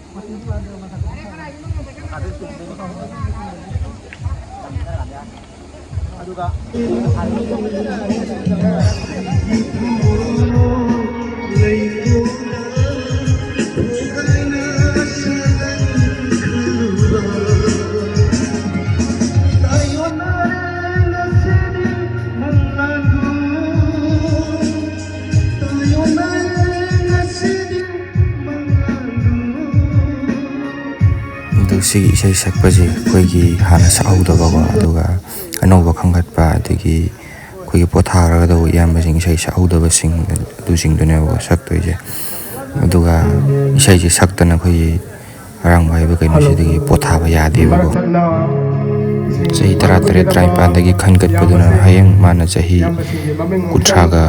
ꯁꯤꯒꯤ ꯏꯁꯩ ꯁꯛꯄꯁꯦ ꯑꯩꯈꯣꯏꯒꯤ ꯍꯥꯟꯅ ꯁꯛꯍꯧꯗꯕꯀꯣ ꯑꯗꯨꯒ ꯑꯅꯧꯕ ꯈꯪꯒꯠꯄ ꯑꯗꯒꯤ ꯑꯩꯈꯣꯏꯒꯤ ꯄꯣꯊꯥꯔꯒꯗꯧꯕ ꯏꯌꯥꯝꯕꯁꯤꯡ ꯏꯁꯩ ꯁꯛꯍꯧꯗꯕꯁꯤꯡ ꯑꯗꯨꯁꯤꯡꯗꯨꯅꯦꯕꯀꯣ ꯁꯛꯇꯣꯏꯁꯦ ꯑꯗꯨꯒ ꯏꯁꯩꯁꯦ ꯁꯛꯇꯅ ꯑꯩꯈꯣꯏꯒꯤ ꯑꯔꯥꯡꯕ ꯍꯥꯏꯕ ꯀꯩꯅꯣꯁꯤꯗꯒꯤ ꯄꯣꯊꯥꯕ ꯌꯥꯗꯦꯕꯀꯣ ꯆꯍꯤ 13 19ꯗꯒꯤ ꯈꯟꯒꯠꯄꯗꯨꯅ ꯍꯌꯦꯡ ꯃꯥꯅ ꯆꯍꯤ 30ꯒ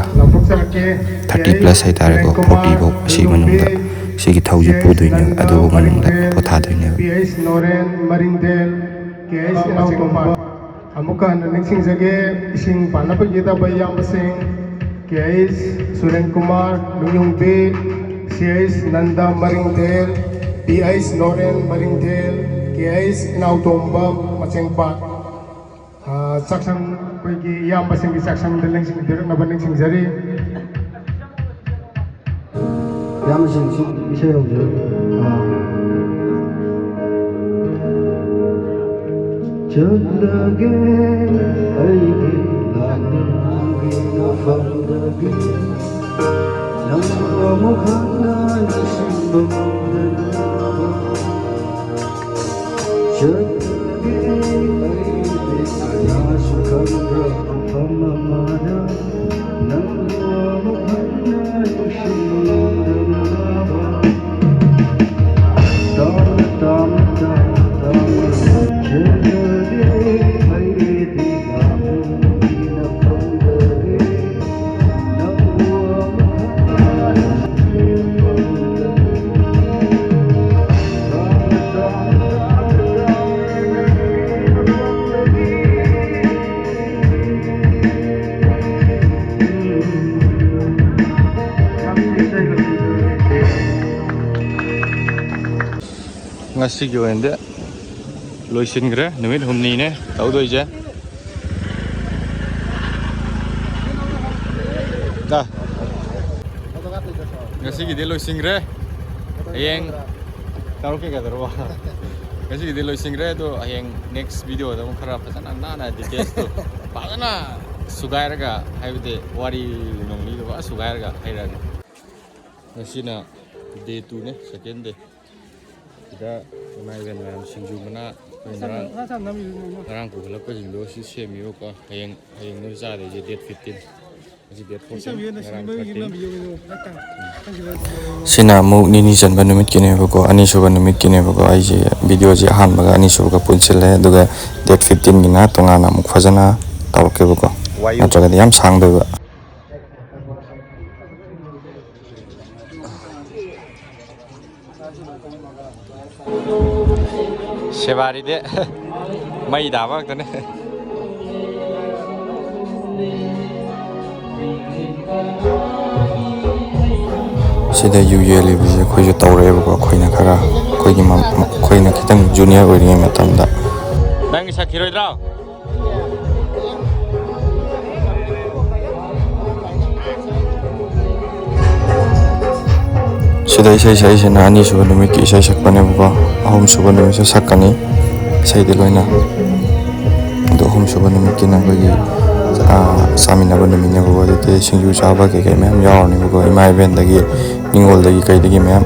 30+ ꯍꯥꯏꯇꯥꯔꯦꯀꯣ 40 ꯐꯥꯎ ꯑꯁꯤ ꯃꯅꯨꯡꯗ ꯁꯤꯒꯤ ꯊꯧꯁꯤ ꯄꯨꯗꯣꯏꯅꯦ ꯑꯗꯨꯕꯨ ꯃꯅꯨꯡꯗ ꯄꯣꯊꯥꯗꯣꯏꯅꯦꯕ ꯅꯣꯔꯦꯟ ꯃꯔꯤꯡꯗꯦꯜ KS ꯏꯅꯥꯎꯇꯣꯝꯕ ꯑꯃꯨꯛꯀ ꯍꯟꯅ ꯅꯤꯡꯁꯤꯡꯖꯒꯦ ꯏꯁꯤꯡ ꯄꯥꯟꯅꯕꯒꯤꯗꯕ ꯏꯌꯥꯝꯕꯁꯤꯡ KS ꯁꯨꯔꯦꯟ Kumar ꯅꯨꯡꯌꯨꯡꯕꯤ CS Nanda ꯃꯔꯤꯡꯗꯦꯜ PS Noren ꯃꯔꯤꯡꯗꯦꯜ KS ꯏꯅꯥꯎꯇꯣꯝꯕ ꯃꯆꯦꯡꯄꯥꯠ ꯆꯥꯛꯁꯪ ꯑꯩꯈꯣꯏꯒꯤ ꯏꯌꯥꯝꯕꯁꯤꯡꯒꯤ ꯆꯥꯛꯁꯪꯗ ꯂꯦꯡꯁꯤꯟꯕꯤꯔꯛꯅꯕ ꯅꯤꯡꯁꯤꯡꯖꯔꯤ ꯏꯌꯥꯝꯕꯁꯤꯡꯁꯤ ꯏꯁꯩ ꯍꯧꯖꯔꯒꯦ ꯆꯠꯂꯒꯦ ꯑꯩꯒꯤ ꯂꯥꯟꯗꯒꯤ ꯃꯐꯝꯗꯒꯤ ꯅꯪ ꯑꯃꯨꯛ ꯍꯟꯅ ꯅꯤꯡꯁꯤꯡꯕ ꯉꯝꯗꯅꯕ ꯆꯠꯂꯒꯦ ꯑꯩꯗꯤ ꯀꯌꯥꯁꯨ ꯈꯪꯗ꯭ꯔ ꯃꯐꯝ ꯑꯃꯗ ꯅꯪ ꯑꯃꯨꯛ ꯍꯟꯅ ꯅꯤꯡꯁꯤꯡꯕ ꯉꯝꯗꯅꯕ ꯇꯥꯝꯅ ꯇꯥꯝꯅ ꯇꯥꯝꯅ ꯆꯠꯂꯒꯦ ꯑꯩꯗꯤ ꯂꯥꯟꯗꯒꯤ ꯃꯐꯝꯗꯒꯤ ꯅꯪ ꯑꯃꯨꯛ ꯍꯟꯅ ꯅꯤꯡꯁꯤꯡꯕ ꯉꯝꯗꯅꯕ ngasi ende loisin gre numit humni ne tau doi je da ngasi gide loisin gre ayeng tau ke gadro ngasi gide loisin gre to ayeng next video da khara phasana na details to padana sugairaga haibde wari nongli do sugairaga hairaga ngasi na day 2 ne second day kita mai ben ram singju mana ngarang ko la ko jindo si semiyo ko hayeng no za de date 15 ji date 14 sina mu nini jan ban numit kine ko ani so ban numit kine ko ai je video je han baga ani so ga punchile duga date 15 gina tonga na mu khajana tawke ko natraga yam sang do Shevaride mai dava tane sida yeli bi khoi ju tawre ba khoina khara khoi gi khoina khitang junior ori nge matamda nang sa khiroi dra sida isai sina ani suba numit ki isai sakpane ba ahom suba numit sa sakani sai de loina do ahom suba numit ki na ba gi samina ba numit ne ba de singju chaba ke ke mem yaw ni ba imai ben da gi ningol da gi kai da gi mem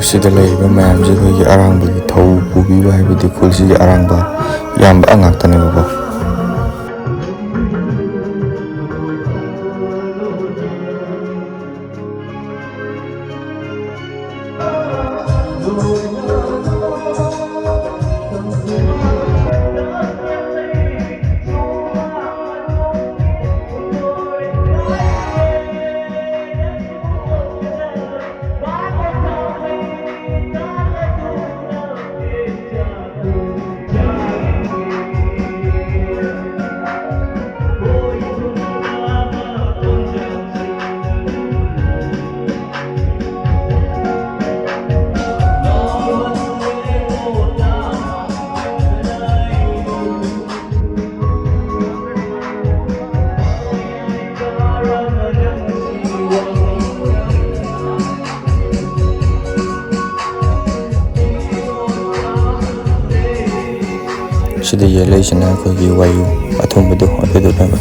sida laiba mayam je khoi arang ba gi thau pubi ba habi de khul si arang ba yam ba angak tane ba sida yelai sina ko gi wayu athum bedo abedo na ba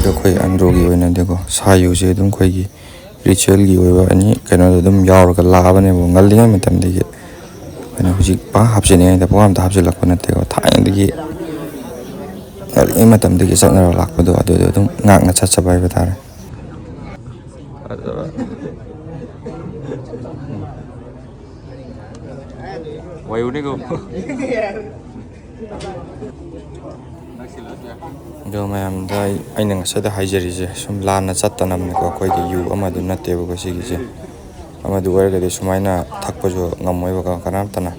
do khoi andro gi oina de ko sayu je dum khoi gi ritual gi oiba ani kano dum yaur ka la ba ne bo ngal linga metam de gi ana huji pa hapse ne da pam ta hapse lak na te ko thain de gi ngal e metam de gi sa na lak do ado dum ngak na cha cha bai ba tar wayu ne ko do mayam da aina ngasada haijari je sum lana chattanam ne ko koi gi yu amadu natte ba ko sigi je amadu wara ga de sumaina thakpa jo ngamoi ba kanam tana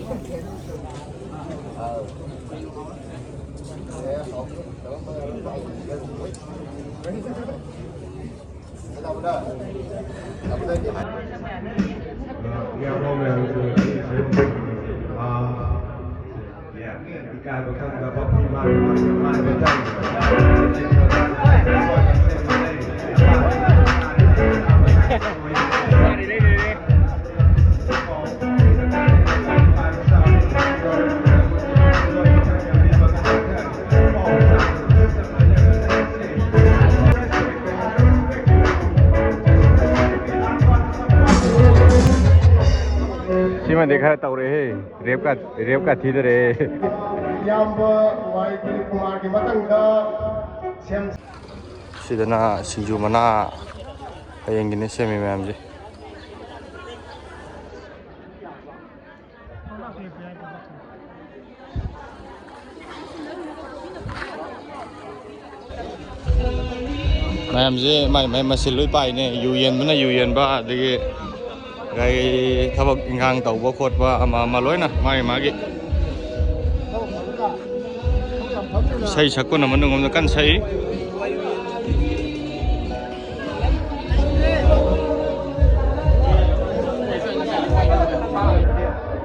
ꯑꯃꯗꯤ ꯈꯔ ꯇꯧꯔꯦꯍꯦ ꯔꯦꯞꯀ ꯊꯤꯗꯔꯦ ꯏꯌꯥꯝꯕ ꯋꯥꯏ ꯀꯨꯃꯥꯔꯒꯤ ꯃꯇꯪꯗ ꯁꯦꯝ ꯁꯤꯗꯅ ꯁꯤꯡꯖꯨ ꯃꯅꯥ ꯍꯌꯦꯡꯒꯤꯅꯦ ꯁꯦꯝꯃꯤ ꯃꯌꯥꯝꯁꯦ ꯃꯌꯥꯝꯁꯦ ꯃꯥꯏ ꯃꯁꯤꯜ ꯂꯣꯏ ꯄꯥꯏꯅꯦ ꯌꯨ ꯌꯦꯟꯕꯅ ꯌꯨ ꯌꯦꯟꯕ ꯑꯗꯒꯤ ꯊꯕꯛ ꯏꯟꯈꯥꯡ ꯇꯧꯕ ꯈꯣꯠꯄ ꯑꯃ ꯂꯣꯏꯅ ꯃꯥꯒꯤ ꯏꯁꯩ ꯁꯛꯄꯅ ꯃꯅꯨꯡꯗ ꯀꯟꯅ ꯁꯛꯏ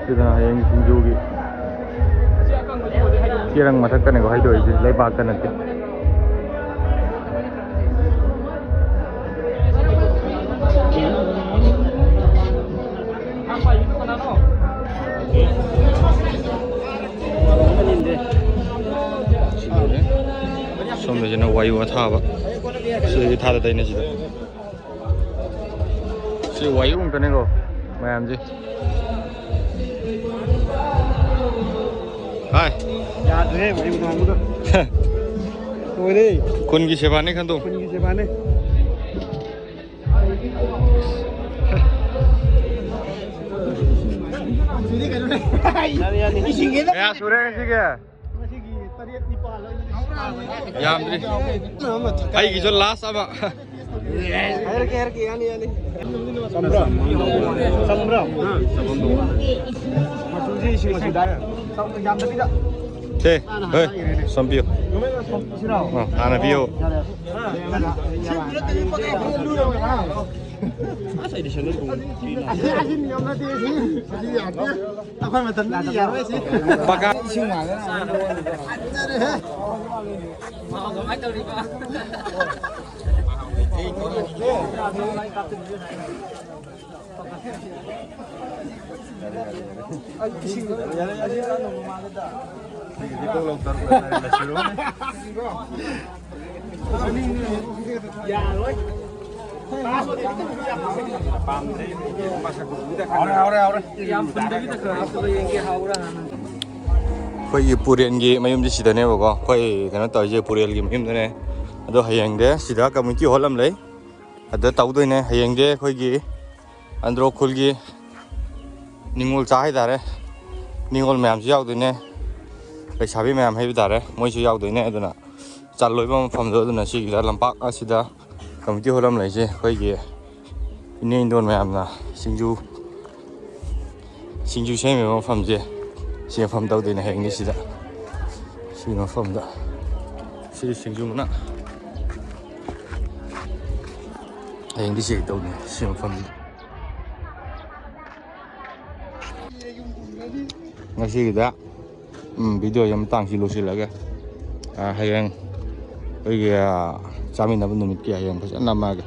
ꯁꯤꯗ ꯍꯌꯦꯡ ꯁꯤꯡꯖꯨꯒꯤ ꯆꯦꯔꯪ ꯃꯊꯛꯇꯅꯦꯀꯣ ꯍꯩꯗꯣꯛꯏꯁꯦ ꯂꯩꯕꯥꯛꯇ ꯅꯠꯇꯦ ꯁꯣꯝꯗꯁꯤꯅ ꯋꯥꯌꯨ ꯑꯊꯥꯕ ꯁꯤꯗꯒꯤ ꯊꯥꯗꯗꯣꯏꯅꯦ ꯁꯤꯗ ꯁꯤ ꯋꯥꯌꯨ ꯉꯥꯛꯇꯅꯦꯀꯣ ꯃꯌꯥꯝꯁꯦ ꯍꯥꯏ ꯌꯥꯗ꯭ꯔꯦ ꯋꯥꯔꯤ ꯉꯥꯡꯕꯗꯣ ꯂꯣꯏꯔꯦ ꯈꯨꯟꯒꯤ ꯁꯦꯕꯥꯅꯤ ꯈꯟꯗꯣ ꯈꯨꯟꯒꯤ ꯁꯦꯕꯥꯅꯦ ꯀꯌꯥ ꯁꯨꯔꯦ ꯉꯁꯤꯒꯤ ꯌꯥꯝꯗ꯭ꯔꯤ ꯑꯩꯒꯤꯁꯨ ꯂꯥꯁ ꯑꯃ ꯍꯥꯏꯔꯛꯀꯦ ꯌꯥꯅꯤ ꯆꯝꯕ꯭ꯔꯣ ꯃꯆꯨꯁꯤ ꯏꯁꯤꯡ ꯃꯆꯨꯗ ꯌꯥꯝꯗꯕꯤꯗ ꯁꯦ ꯍꯣꯏ ꯁꯣꯝ ꯄꯤꯌꯨ ꯍꯥꯟꯅ ꯄꯤꯌꯨ ꯑꯩꯈꯣꯏ ꯃꯇꯝꯗꯗꯤ ꯌꯥꯔꯣꯏ ꯁꯤ ꯄꯀꯥ ꯏꯁꯤꯡ ꯌꯥꯔꯣꯏ ꯑꯩꯈꯣꯏꯒꯤ ꯄꯨꯔꯦꯟꯒꯤ ꯃꯌꯨꯝꯁꯤ ꯁꯤꯗꯅꯦꯕꯀꯣ ꯑꯩꯈꯣꯏ ꯀꯩꯅꯣ ꯇꯧꯔꯤꯁꯦ ꯄꯨꯔꯦꯜꯒꯤ ꯃꯌꯨꯝꯗꯅꯦ ꯑꯗꯣ ꯍꯌꯦꯡꯗꯤ ꯁꯤꯗ ꯀꯝꯃ꯭ꯌꯨꯅꯤꯇꯤ ꯍꯣꯜ ꯑꯃ ꯂꯩ ꯑꯗ ꯇꯧꯗꯣꯏꯅꯦ ꯍꯌꯦꯡꯗꯤ ꯑꯩꯈꯣꯏꯒꯤ ꯑꯟꯗ꯭ꯔꯣ ꯈꯨꯜꯒꯤ ꯅꯤꯡꯉꯣꯜ ꯆꯥ ꯍꯥꯏꯇꯥꯔꯦ ꯅꯤꯡꯉꯣꯜ ꯃꯌꯥꯝꯁꯨ ꯌꯥꯎꯗꯣꯏꯅꯦ ꯂꯩꯁꯥꯕꯤ ꯃꯌꯥꯝ ꯍꯥꯏꯕ ꯇꯥꯔꯦ ꯃꯣꯏꯁꯨ ꯌꯥꯎꯗꯣꯏꯅꯦ ꯑꯗꯨꯅ ꯆꯜꯂꯣꯏꯕ ꯃꯐꯝꯗꯣ ꯑꯗꯨꯅ ꯁꯤꯒꯤꯗ ꯂꯝꯄꯥꯛ ꯑꯁꯤꯗ ꯀꯝꯃ꯭ꯌꯨꯅꯤꯇꯤ ꯍꯣꯜ ꯑꯃ ꯂꯩꯁꯦ ꯑꯩꯈꯣꯏꯒꯤ ꯏꯅꯦ ꯏꯟꯗꯣꯟ ꯃꯌꯥꯝꯅ ꯁꯤꯡꯖꯨ ꯁꯦꯝꯃꯤꯕ ꯃꯐꯝꯁꯦ ꯁꯤ ꯃꯐꯝ ꯇꯧꯗꯣꯏꯅꯦ ꯍꯌꯦꯡꯗꯤ ꯁꯤꯗ ꯁꯤ ꯃꯐꯝꯗ ꯁꯤ ꯁꯤꯡꯖꯨ ꯃꯅꯥ ꯍꯌꯦꯡꯗꯤ ꯁꯤ ꯇꯧꯗꯣꯏꯅꯦ ꯁꯤ ꯃꯐꯝꯁꯤꯗ ꯉꯁꯤꯒꯤꯗ ꯚꯤꯗꯤꯑꯣ ꯃꯇꯥꯡꯁꯤ ꯂꯣꯏꯁꯤꯜꯂꯒꯦ ꯍꯌꯦꯡ ꯑꯩꯈꯣꯏꯒꯤ ꯆꯥꯃꯤꯟꯅꯕ ꯅꯨꯃꯤꯠꯀꯤ ꯍꯌꯦꯡ ꯐꯖꯅ ꯅꯝꯃꯛꯑꯒꯦ